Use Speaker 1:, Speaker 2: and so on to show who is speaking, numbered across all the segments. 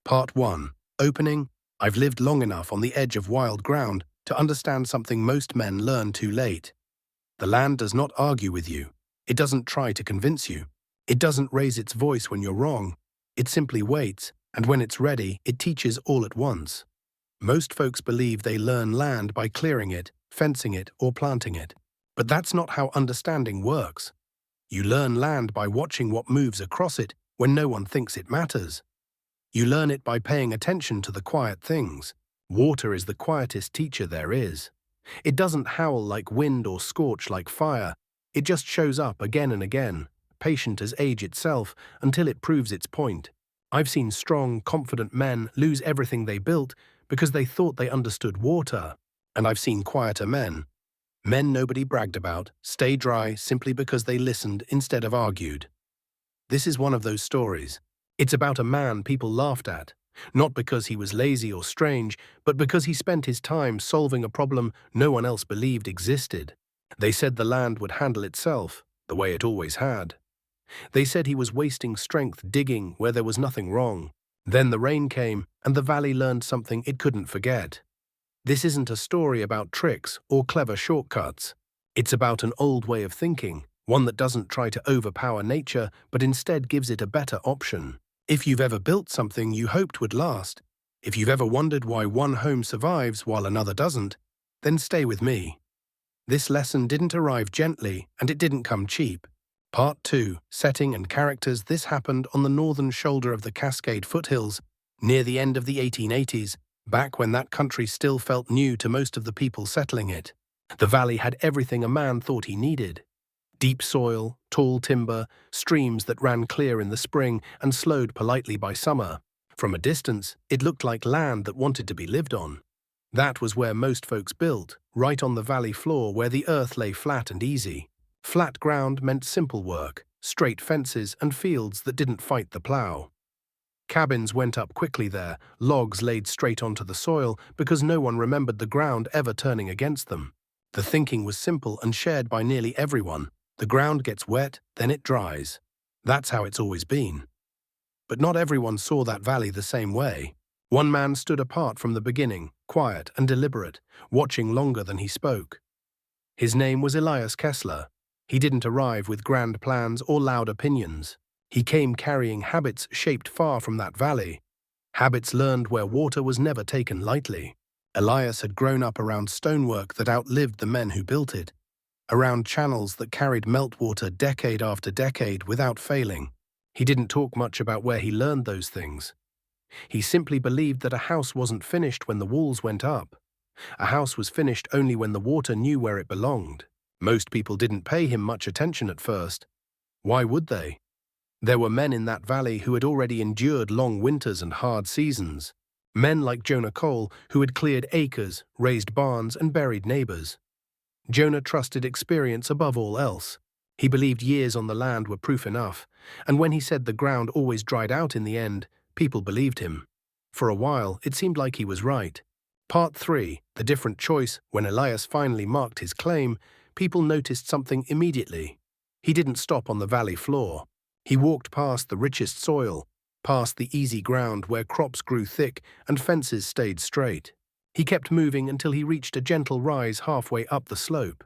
Speaker 1: Part 1. Opening. I've lived long enough on the edge of wild ground to understand something most men learn too late. The land does not argue with you. It doesn't try to convince you. It doesn't raise its voice when you're wrong. It simply waits, and when it's ready, it teaches all at once. Most folks believe they learn land by clearing it, fencing it, or planting it. But that's not how understanding works. You learn land by watching what moves across it when no one thinks it matters. You learn it by paying attention to the quiet things. Water is the quietest teacher there is. It doesn't howl like wind or scorch like fire. It just shows up again and again, patient as age itself, until it proves its point. I've seen strong, confident men lose everything they built because they thought they understood water. And I've seen quieter men nobody bragged about, stay dry simply because they listened instead of argued. This is one of those stories. It's about a man people laughed at, not because he was lazy or strange, but because he spent his time solving a problem no one else believed existed. They said the land would handle itself, the way it always had. They said he was wasting strength digging where there was nothing wrong. Then the rain came, and the valley learned something it couldn't forget. This isn't a story about tricks or clever shortcuts. It's about an old way of thinking, one that doesn't try to overpower nature, but instead gives it a better option. If you've ever built something you hoped would last, if you've ever wondered why one home survives while another doesn't, then stay with me. This lesson didn't arrive gently, and it didn't come cheap. Part 2, Setting and Characters. This happened on the northern shoulder of the Cascade foothills, near the end of the 1880s, back when that country still felt new to most of the people settling it. The valley had everything a man thought he needed. Deep soil, tall timber, streams that ran clear in the spring and slowed politely by summer. From a distance, it looked like land that wanted to be lived on. That was where most folks built, right on the valley floor where the earth lay flat and easy. Flat ground meant simple work, straight fences and fields that didn't fight the plow. Cabins went up quickly there, logs laid straight onto the soil because no one remembered the ground ever turning against them. The thinking was simple and shared by nearly everyone. The ground gets wet, then it dries. That's how it's always been. But not everyone saw that valley the same way. One man stood apart from the beginning, quiet and deliberate, watching longer than he spoke. His name was Elias Kessler. He didn't arrive with grand plans or loud opinions. He came carrying habits shaped far from that valley, habits learned where water was never taken lightly. Elias had grown up around stonework that outlived the men who built it, around channels that carried meltwater decade after decade without failing. He didn't talk much about where he learned those things. He simply believed that a house wasn't finished when the walls went up. A house was finished only when the water knew where it belonged. Most people didn't pay him much attention at first. Why would they? There were men in that valley who had already endured long winters and hard seasons. Men like Jonah Cole, who had cleared acres, raised barns, and buried neighbors. Jonah trusted experience above all else. He believed years on the land were proof enough, and when he said the ground always dried out in the end, people believed him. For a while, it seemed like he was right. Part 3, The Different Choice. When Elias finally marked his claim, people noticed something immediately. He didn't stop on the valley floor. He walked past the richest soil, past the easy ground where crops grew thick and fences stayed straight. He kept moving until he reached a gentle rise halfway up the slope.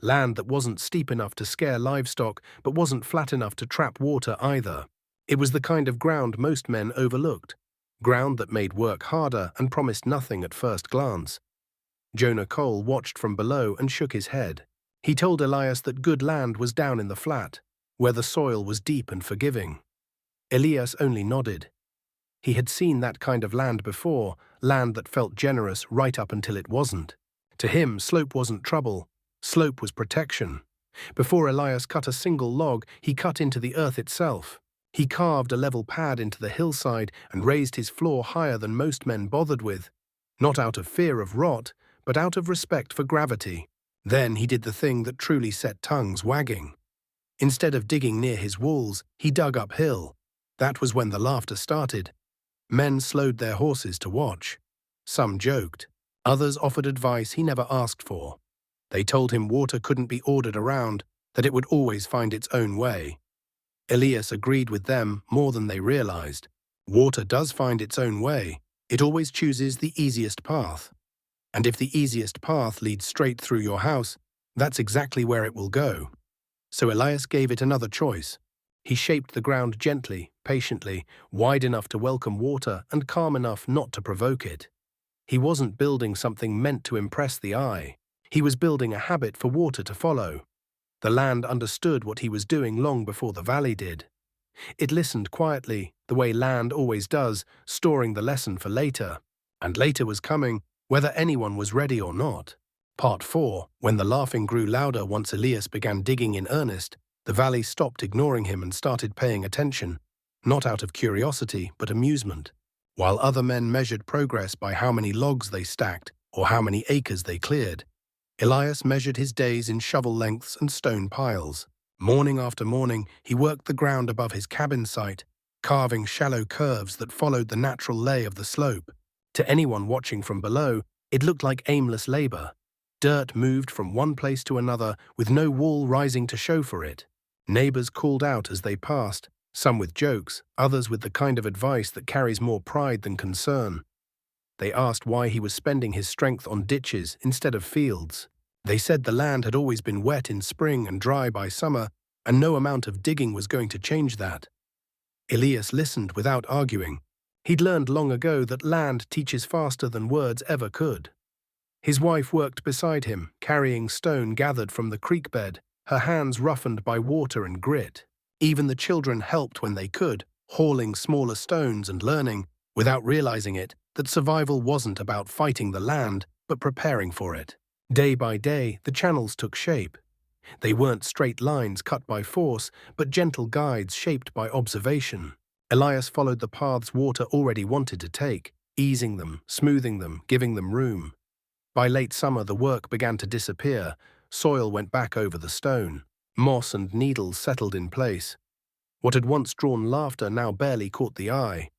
Speaker 1: Land that wasn't steep enough to scare livestock, but wasn't flat enough to trap water either. It was the kind of ground most men overlooked, ground that made work harder and promised nothing at first glance. Jonah Cole watched from below and shook his head. He told Elias that good land was down in the flat, where the soil was deep and forgiving. Elias only nodded. He had seen that kind of land before, land that felt generous right up until it wasn't. To him, slope wasn't trouble. Slope was protection. Before Elias cut a single log, he cut into the earth itself. He carved a level pad into the hillside and raised his floor higher than most men bothered with, not out of fear of rot, but out of respect for gravity. Then he did the thing that truly set tongues wagging. Instead of digging near his walls, he dug uphill. That was when the laughter started. Men slowed their horses to watch. Some joked. Others offered advice he never asked for. They told him water couldn't be ordered around, that it would always find its own way. Elias agreed with them more than they realized. Water does find its own way. It always chooses the easiest path. And if the easiest path leads straight through your house, that's exactly where it will go. So Elias gave it another choice. He shaped the ground gently, patiently, wide enough to welcome water and calm enough not to provoke it. He wasn't building something meant to impress the eye. He was building a habit for water to follow. The land understood what he was doing long before the valley did. It listened quietly, the way land always does, storing the lesson for later. And later was coming, whether anyone was ready or not. Part 4. When the laughing grew louder once Elias began digging in earnest, the valley stopped ignoring him and started paying attention, not out of curiosity, but amusement. While other men measured progress by how many logs they stacked or how many acres they cleared, Elias measured his days in shovel lengths and stone piles. Morning after morning, he worked the ground above his cabin site, carving shallow curves that followed the natural lay of the slope. To anyone watching from below, it looked like aimless labor. Dirt moved from one place to another with no wall rising to show for it. Neighbors called out as they passed, some with jokes, others with the kind of advice that carries more pride than concern. They asked why he was spending his strength on ditches instead of fields. They said the land had always been wet in spring and dry by summer, and no amount of digging was going to change that. Elias listened without arguing. He'd learned long ago that land teaches faster than words ever could. His wife worked beside him, carrying stone gathered from the creek bed, her hands roughened by water and grit. Even the children helped when they could, hauling smaller stones and learning, without realizing it, that survival wasn't about fighting the land, but preparing for it. Day by day, the channels took shape. They weren't straight lines cut by force, but gentle guides shaped by observation. Elias followed the paths water already wanted to take, easing them, smoothing them, giving them room. By late summer, the work began to disappear. Soil went back over the stone. Moss and needles settled in place. What had once drawn laughter now barely caught the eye.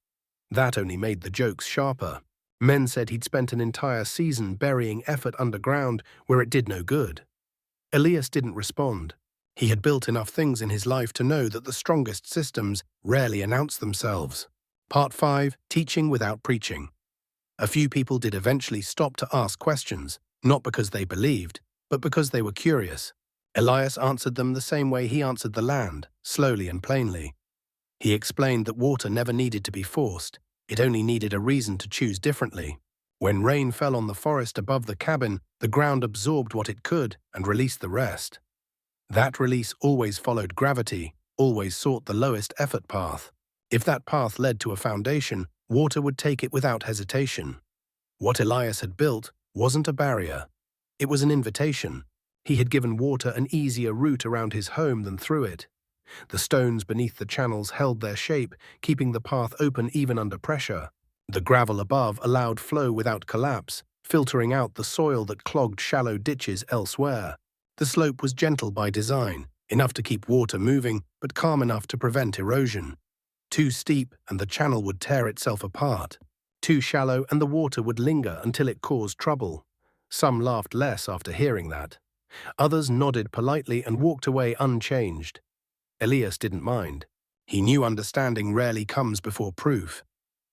Speaker 1: That only made the jokes sharper. Men said he'd spent an entire season burying effort underground where it did no good. Elias didn't respond. He had built enough things in his life to know that the strongest systems rarely announce themselves. Part 5. Teaching without preaching. A few people did eventually stop to ask questions, not because they believed, but because they were curious. Elias answered them the same way he answered the land, slowly and plainly. He explained that water never needed to be forced, it only needed a reason to choose differently. When rain fell on the forest above the cabin, the ground absorbed what it could and released the rest. That release always followed gravity, always sought the lowest effort path. If that path led to a foundation, water would take it without hesitation. What Elias had built wasn't a barrier. It was an invitation. He had given water an easier route around his home than through it. The stones beneath the channels held their shape, keeping the path open even under pressure. The gravel above allowed flow without collapse, filtering out the soil that clogged shallow ditches elsewhere. The slope was gentle by design, enough to keep water moving, but calm enough to prevent erosion. Too steep and the channel would tear itself apart. Too shallow and the water would linger until it caused trouble. Some laughed less after hearing that. Others nodded politely and walked away unchanged. Elias didn't mind. He knew understanding rarely comes before proof.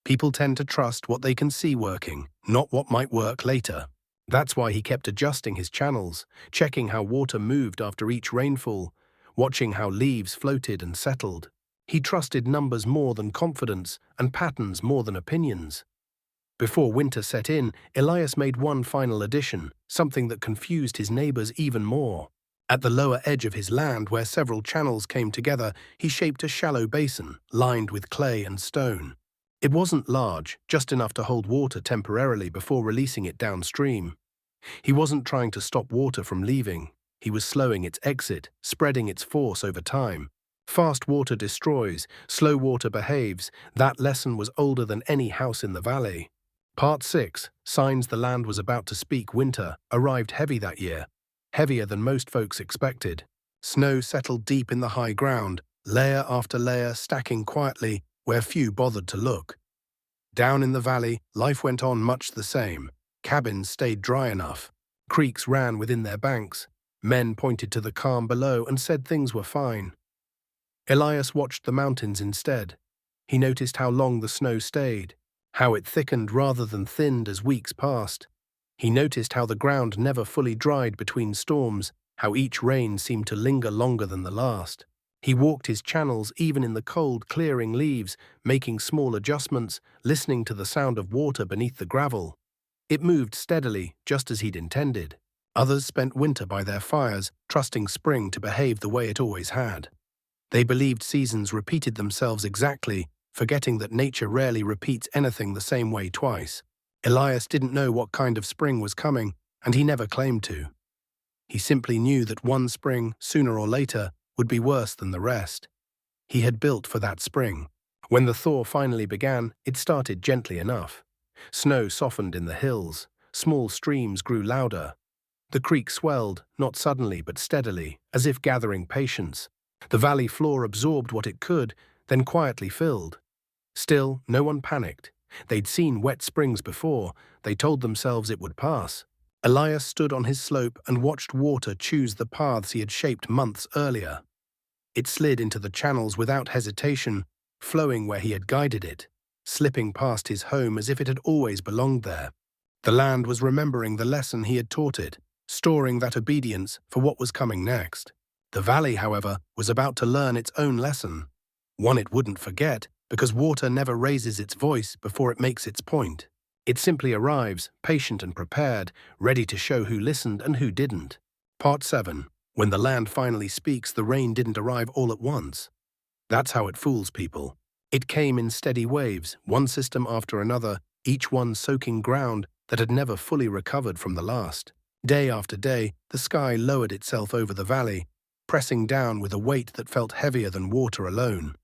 Speaker 1: People tend to trust what they can see working, not what might work later. That's why he kept adjusting his channels, checking how water moved after each rainfall, watching how leaves floated and settled. He trusted numbers more than confidence and patterns more than opinions. Before winter set in, Elias made one final addition, something that confused his neighbors even more. At the lower edge of his land, where several channels came together, he shaped a shallow basin, lined with clay and stone. It wasn't large, just enough to hold water temporarily before releasing it downstream. He wasn't trying to stop water from leaving. He was slowing its exit, spreading its force over time. Fast water destroys, slow water behaves. That lesson was older than any house in the valley. Part 6. Signs the land was about to speak winter arrived heavy that year. Heavier than most folks expected. Snow settled deep in the high ground, layer after layer stacking quietly where few bothered to look. Down in the valley, life went on much the same. Cabins stayed dry enough. Creeks ran within their banks. Men pointed to the calm below and said things were fine. Elias watched the mountains instead. He noticed how long the snow stayed, how it thickened rather than thinned as weeks passed. He noticed how the ground never fully dried between storms, how each rain seemed to linger longer than the last. He walked his channels even in the cold, clearing leaves, making small adjustments, listening to the sound of water beneath the gravel. It moved steadily, just as he'd intended. Others spent winter by their fires, trusting spring to behave the way it always had. They believed seasons repeated themselves exactly, forgetting that nature rarely repeats anything the same way twice. Elias didn't know what kind of spring was coming, and he never claimed to. He simply knew that one spring, sooner or later, would be worse than the rest. He had built for that spring. When the thaw finally began, it started gently enough. Snow softened in the hills, small streams grew louder. The creek swelled, not suddenly but steadily, as if gathering patience. The valley floor absorbed what it could, then quietly filled. Still, no one panicked. They'd seen wet springs before. They told themselves it would pass. Elias stood on his slope and watched water choose the paths he had shaped months earlier. It slid into the channels without hesitation, flowing where he had guided it, slipping past his home as if it had always belonged there. The land was remembering the lesson he had taught it, storing that obedience for what was coming next. The valley, however, was about to learn its own lesson, one it wouldn't forget, because water never raises its voice before it makes its point. It simply arrives, patient and prepared, ready to show who listened and who didn't. Part 7. When the land finally speaks, the rain didn't arrive all at once. That's how it fools people. It came in steady waves, one system after another, each one soaking ground that had never fully recovered from the last. Day after day, the sky lowered itself over the valley, pressing down with a weight that felt heavier than water alone.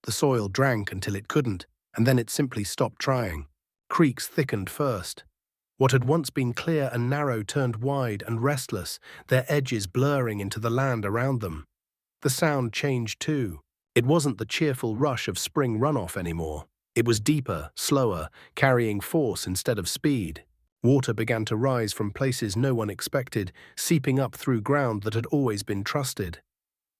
Speaker 1: The soil drank until it couldn't, and then it simply stopped trying. Creeks thickened first. What had once been clear and narrow turned wide and restless, their edges blurring into the land around them. The sound changed too. It wasn't the cheerful rush of spring runoff anymore. It was deeper, slower, carrying force instead of speed. Water began to rise from places no one expected, seeping up through ground that had always been trusted.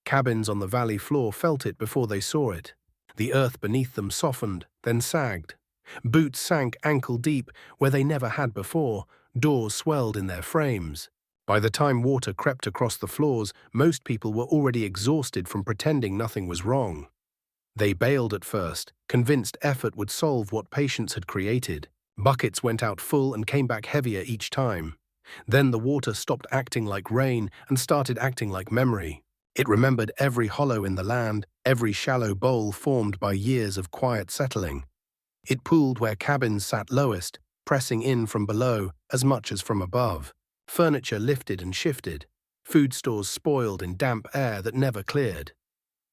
Speaker 1: Cabins on the valley floor felt it before they saw it. The earth beneath them softened, then sagged. Boots sank ankle-deep where they never had before, doors swelled in their frames. By the time water crept across the floors, most people were already exhausted from pretending nothing was wrong. They bailed at first, convinced effort would solve what patience had created. Buckets went out full and came back heavier each time. Then the water stopped acting like rain and started acting like memory. It remembered every hollow in the land, every shallow bowl formed by years of quiet settling. It pooled where cabins sat lowest, pressing in from below as much as from above. Furniture lifted and shifted. Food stores spoiled in damp air that never cleared.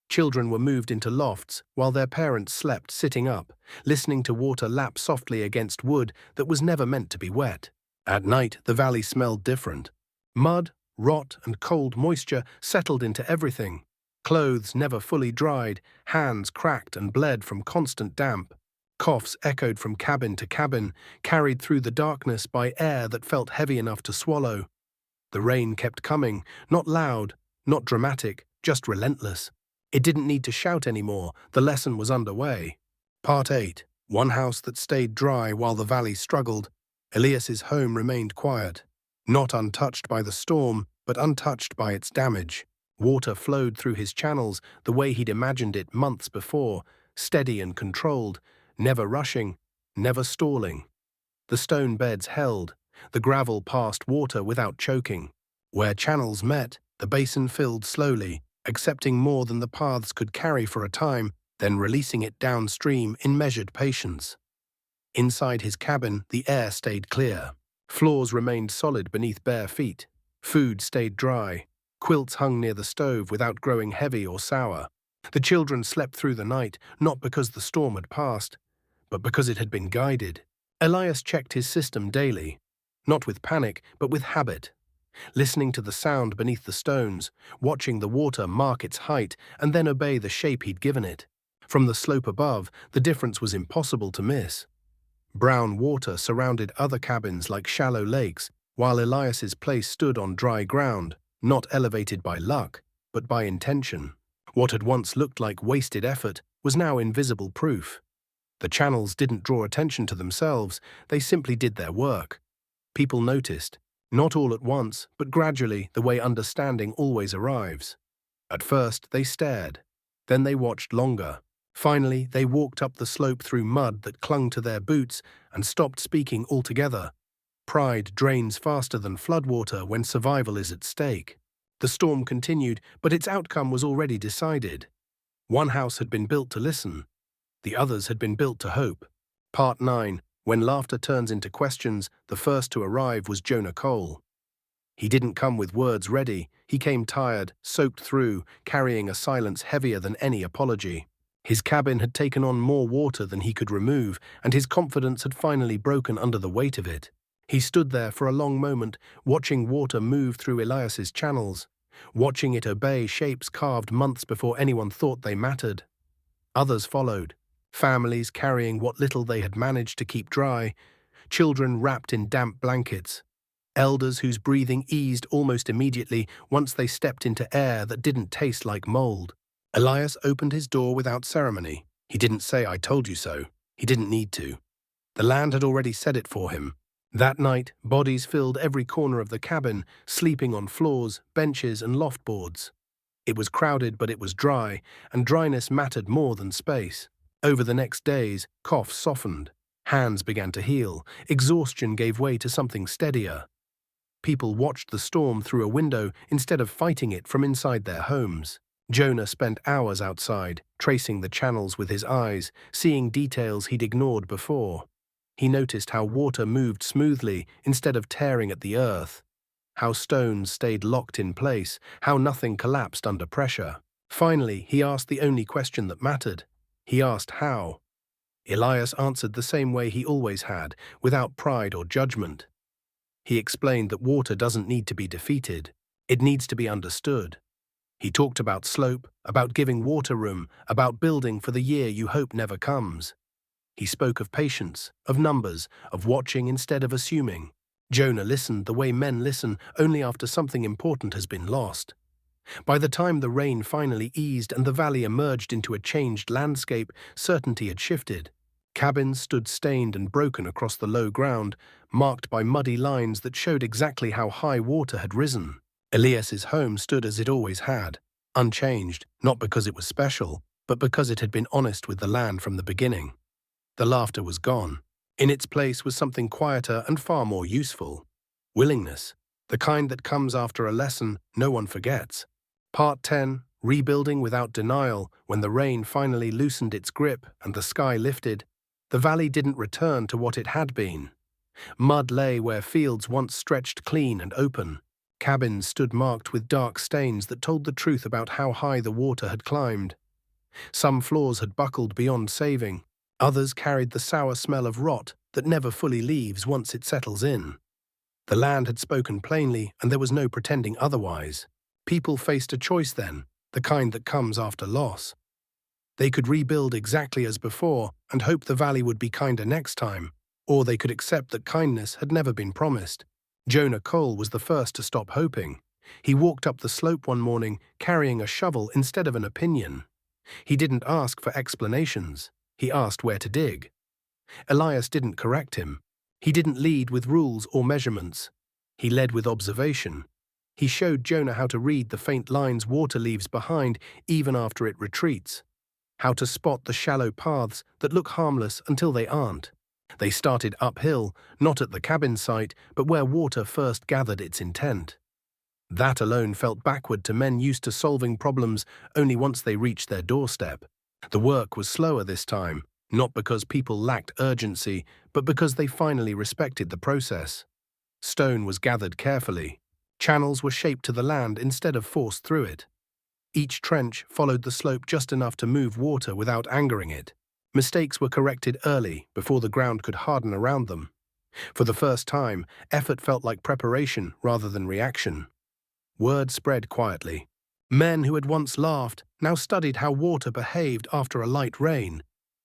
Speaker 1: Children were moved into lofts while their parents slept sitting up, listening to water lap softly against wood that was never meant to be wet. At night, the valley smelled different. Mud, rot, and cold moisture settled into everything. Clothes never fully dried, hands cracked and bled from constant damp. Coughs echoed from cabin to cabin, carried through the darkness by air that felt heavy enough to swallow. The rain kept coming, not loud, not dramatic, just relentless. It didn't need to shout anymore, the lesson was underway. Part 8. One house that stayed dry while the valley struggled. Elias's home remained quiet. Not untouched by the storm, but untouched by its damage. Water flowed through his channels the way he'd imagined it months before, steady and controlled, never rushing, never stalling. The stone beds held. The gravel passed water without choking. Where channels met, the basin filled slowly, accepting more than the paths could carry for a time, then releasing it downstream in measured patience. Inside his cabin, the air stayed clear. Floors remained solid beneath bare feet. Food stayed dry. Quilts hung near the stove without growing heavy or sour. The children slept through the night, not because the storm had passed, but because it had been guided. Elias checked his system daily, not with panic, but with habit. Listening to the sound beneath the stones, watching the water mark its height and then obey the shape he'd given it. From the slope above, the difference was impossible to miss. Brown water surrounded other cabins like shallow lakes, while Elias's place stood on dry ground, not elevated by luck, but by intention. What had once looked like wasted effort was now invisible proof. The channels didn't draw attention to themselves, they simply did their work. People noticed, not all at once, but gradually, the way understanding always arrives. At first, they stared. Then they watched longer. Finally, they walked up the slope through mud that clung to their boots and stopped speaking altogether. Pride drains faster than floodwater when survival is at stake. The storm continued, but its outcome was already decided. One house had been built to listen. The others had been built to hope. Part 9. When laughter turns into questions, the first to arrive was Jonah Cole. He didn't come with words ready. He came tired, soaked through, carrying a silence heavier than any apology. His cabin had taken on more water than he could remove, and his confidence had finally broken under the weight of it. He stood there for a long moment, watching water move through Elias's channels, watching it obey shapes carved months before anyone thought they mattered. Others followed, families carrying what little they had managed to keep dry, children wrapped in damp blankets, elders whose breathing eased almost immediately once they stepped into air that didn't taste like mold. Elias opened his door without ceremony. He didn't say, "I told you so." He didn't need to. The land had already said it for him. That night, bodies filled every corner of the cabin, sleeping on floors, benches, and loft boards. It was crowded, but it was dry, and dryness mattered more than space. Over the next days, coughs softened. Hands began to heal. Exhaustion gave way to something steadier. People watched the storm through a window instead of fighting it from inside their homes. Jonah spent hours outside, tracing the channels with his eyes, seeing details he'd ignored before. He noticed how water moved smoothly instead of tearing at the earth, how stones stayed locked in place, how nothing collapsed under pressure. Finally, he asked the only question that mattered. He asked how. Elias answered the same way he always had, without pride or judgment. He explained that water doesn't need to be defeated. It needs to be understood. He talked about slope, about giving water room, about building for the year you hope never comes. He spoke of patience, of numbers, of watching instead of assuming. Jonah listened the way men listen only after something important has been lost. By the time the rain finally eased and the valley emerged into a changed landscape, certainty had shifted. Cabins stood stained and broken across the low ground, marked by muddy lines that showed exactly how high water had risen. Elias's home stood as it always had, unchanged, not because it was special, but because it had been honest with the land from the beginning. The laughter was gone. In its place was something quieter and far more useful. Willingness, the kind that comes after a lesson no one forgets. Part 10, Rebuilding Without Denial. When the rain finally loosened its grip and the sky lifted, the valley didn't return to what it had been. Mud lay where fields once stretched clean and open. Cabins stood marked with dark stains that told the truth about how high the water had climbed. Some floors had buckled beyond saving. Others carried the sour smell of rot that never fully leaves once it settles in. The land had spoken plainly, and there was no pretending otherwise. People faced a choice then, the kind that comes after loss. They could rebuild exactly as before and hope the valley would be kinder next time, or they could accept that kindness had never been promised. Jonah Cole was the first to stop hoping. He walked up the slope one morning carrying a shovel instead of an opinion. He didn't ask for explanations. He asked where to dig. Elias didn't correct him. He didn't lead with rules or measurements. He led with observation. He showed Jonah how to read the faint lines water leaves behind even after it retreats, how to spot the shallow paths that look harmless until they aren't. They started uphill, not at the cabin site, but where water first gathered its intent. That alone felt backward to men used to solving problems only once they reached their doorstep. The work was slower this time, not because people lacked urgency, but because they finally respected the process. Stone was gathered carefully. Channels were shaped to the land instead of forced through it. Each trench followed the slope just enough to move water without angering it. Mistakes were corrected early, before the ground could harden around them. For the first time, effort felt like preparation rather than reaction. Word spread quietly. Men who had once laughed now studied how water behaved after a light rain,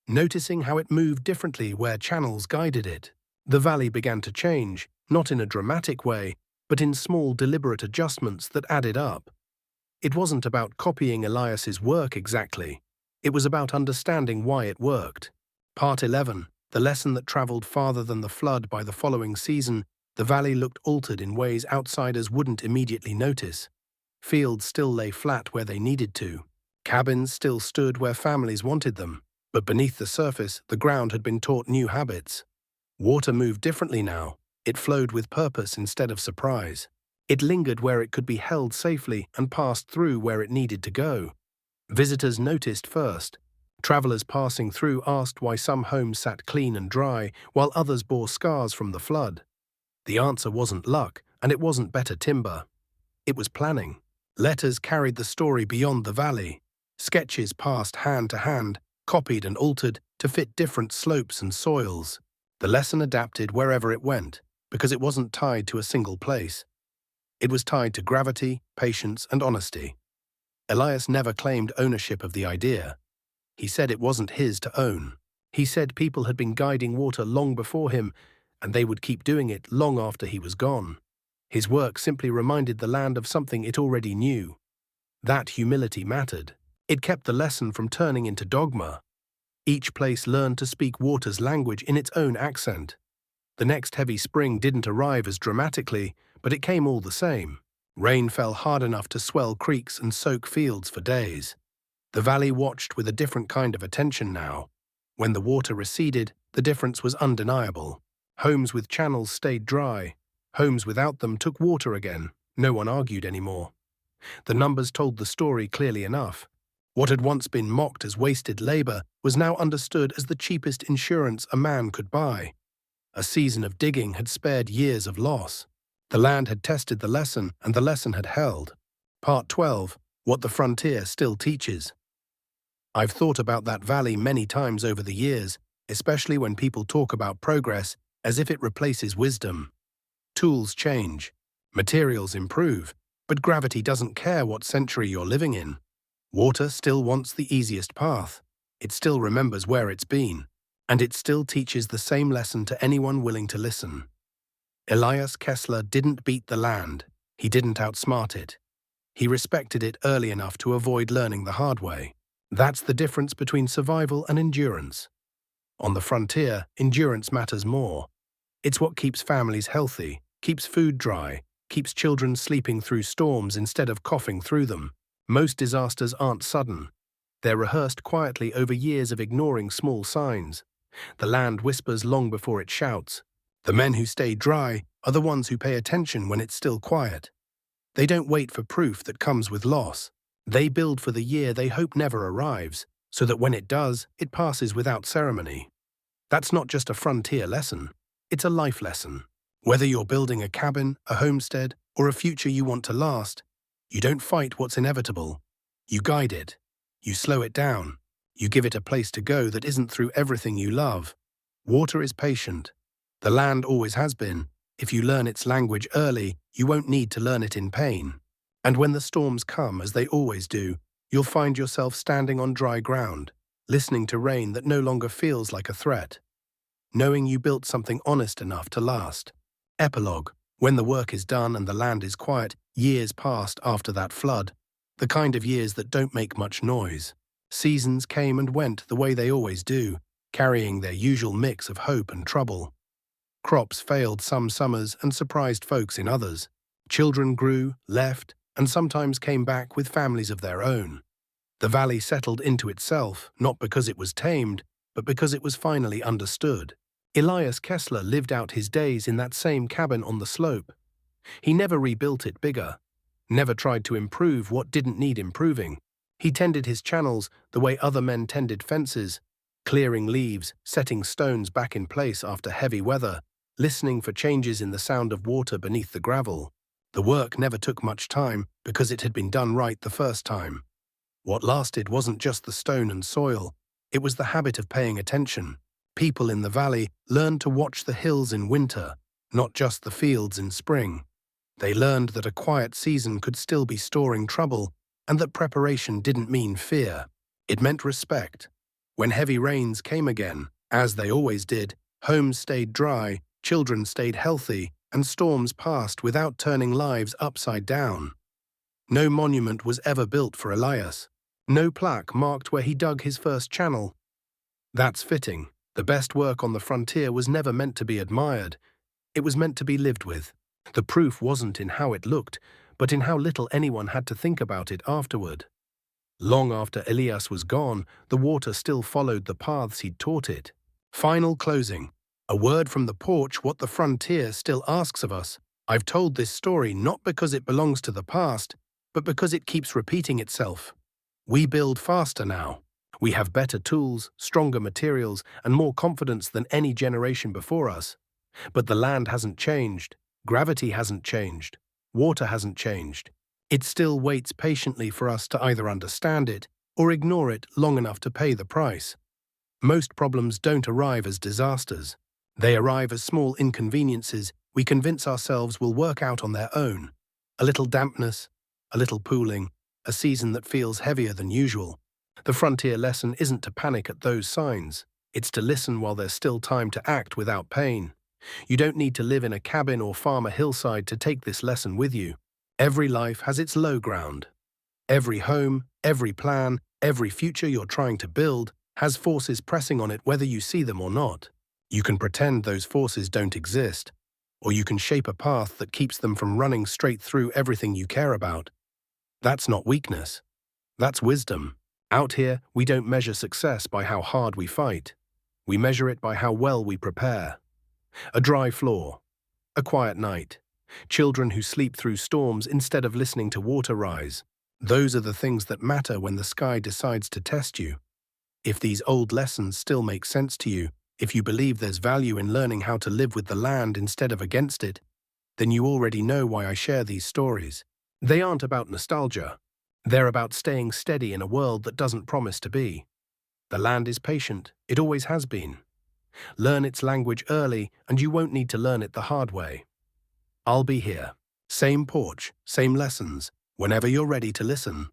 Speaker 1: noticing how it moved differently where channels guided it. The valley began to change, not in a dramatic way, but in small, deliberate adjustments that added up. It wasn't about copying Elias's work exactly. It was about understanding why it worked. Part 11, the lesson that traveled farther than the flood. By the following season, the valley looked altered in ways outsiders wouldn't immediately notice. Fields still lay flat where they needed to. Cabins still stood where families wanted them. But beneath the surface, the ground had been taught new habits. Water moved differently now. It flowed with purpose instead of surprise. It lingered where it could be held safely and passed through where it needed to go. Visitors noticed first. Travelers passing through asked why some homes sat clean and dry, while others bore scars from the flood. The answer wasn't luck, and it wasn't better timber. It was planning. Letters carried the story beyond the valley. Sketches passed hand to hand, copied and altered to fit different slopes and soils. The lesson adapted wherever it went, because it wasn't tied to a single place. It was tied to gravity, patience, and honesty. Elias never claimed ownership of the idea. He said it wasn't his to own. He said people had been guiding water long before him, and they would keep doing it long after he was gone. His work simply reminded the land of something it already knew. That humility mattered. It kept the lesson from turning into dogma. Each place learned to speak water's language in its own accent. The next heavy spring didn't arrive as dramatically, but it came all the same. Rain fell hard enough to swell creeks and soak fields for days. The valley watched with a different kind of attention now. When the water receded, the difference was undeniable. Homes with channels stayed dry. Homes without them took water again. No one argued anymore. The numbers told the story clearly enough. What had once been mocked as wasted labor was now understood as the cheapest insurance a man could buy. A season of digging had spared years of loss. The land had tested the lesson, and the lesson had held. Part 12, what the frontier still teaches. I've thought about that valley many times over the years, especially when people talk about progress as if it replaces wisdom. Tools change, materials improve, but gravity doesn't care what century you're living in. Water still wants the easiest path. It still remembers where it's been, and it still teaches the same lesson to anyone willing to listen. Elias Kessler didn't beat the land. He didn't outsmart it. He respected it early enough to avoid learning the hard way. That's the difference between survival and endurance. On the frontier, endurance matters more. It's what keeps families healthy, keeps food dry, keeps children sleeping through storms instead of coughing through them. Most disasters aren't sudden. They're rehearsed quietly over years of ignoring small signs. The land whispers long before it shouts. The men who stay dry are the ones who pay attention when it's still quiet. They don't wait for proof that comes with loss. They build for the year they hope never arrives, so that when it does, it passes without ceremony. That's not just a frontier lesson. It's a life lesson. Whether you're building a cabin, a homestead, or a future you want to last, you don't fight what's inevitable. You guide it. You slow it down. You give it a place to go that isn't through everything you love. Water is patient. The land always has been. If you learn its language early, you won't need to learn it in pain. And when the storms come, as they always do, you'll find yourself standing on dry ground, listening to rain that no longer feels like a threat, knowing you built something honest enough to last. Epilogue. When the work is done and the land is quiet, years passed after that flood, the kind of years that don't make much noise. Seasons came and went the way they always do, carrying their usual mix of hope and trouble. Crops failed some summers and surprised folks in others. Children grew, left, and sometimes came back with families of their own. The valley settled into itself, not because it was tamed, but because it was finally understood. Elias Kessler lived out his days in that same cabin on the slope. He never rebuilt it bigger, never tried to improve what didn't need improving. He tended his channels the way other men tended fences, clearing leaves, setting stones back in place after heavy weather, listening for changes in the sound of water beneath the gravel. The work never took much time because it had been done right the first time. What lasted wasn't just the stone and soil, it was the habit of paying attention. People in the valley learned to watch the hills in winter, not just the fields in spring. They learned that a quiet season could still be storing trouble, and that preparation didn't mean fear. It meant respect. When heavy rains came again, as they always did, homes stayed dry, children stayed healthy, and storms passed without turning lives upside down. No monument was ever built for Elias. No plaque marked where he dug his first channel. That's fitting. The best work on the frontier was never meant to be admired. It was meant to be lived with. The proof wasn't in how it looked, but in how little anyone had to think about it afterward. Long after Elias was gone, the water still followed the paths he'd taught it. Final closing. A word from the porch, what the frontier still asks of us. I've told this story not because it belongs to the past, but because it keeps repeating itself. We build faster now. We have better tools, stronger materials, and more confidence than any generation before us. But the land hasn't changed. Gravity hasn't changed. Water hasn't changed. It still waits patiently for us to either understand it or ignore it long enough to pay the price. Most problems don't arrive as disasters. They arrive as small inconveniences we convince ourselves will work out on their own. A little dampness, a little pooling, a season that feels heavier than usual. The frontier lesson isn't to panic at those signs. It's to listen while there's still time to act without pain. You don't need to live in a cabin or farm a hillside to take this lesson with you. Every life has its low ground. Every home, every plan, every future you're trying to build has forces pressing on it whether you see them or not. You can pretend those forces don't exist, or you can shape a path that keeps them from running straight through everything you care about. That's not weakness. That's wisdom. Out here, we don't measure success by how hard we fight. We measure it by how well we prepare. A dry floor, a quiet night, children who sleep through storms instead of listening to water rise. Those are the things that matter when the sky decides to test you. If these old lessons still make sense to you, if you believe there's value in learning how to live with the land instead of against it, then you already know why I share these stories. They aren't about nostalgia. They're about staying steady in a world that doesn't promise to be. The land is patient. It always has been. Learn its language early, and you won't need to learn it the hard way. I'll be here. Same porch, same lessons, whenever you're ready to listen.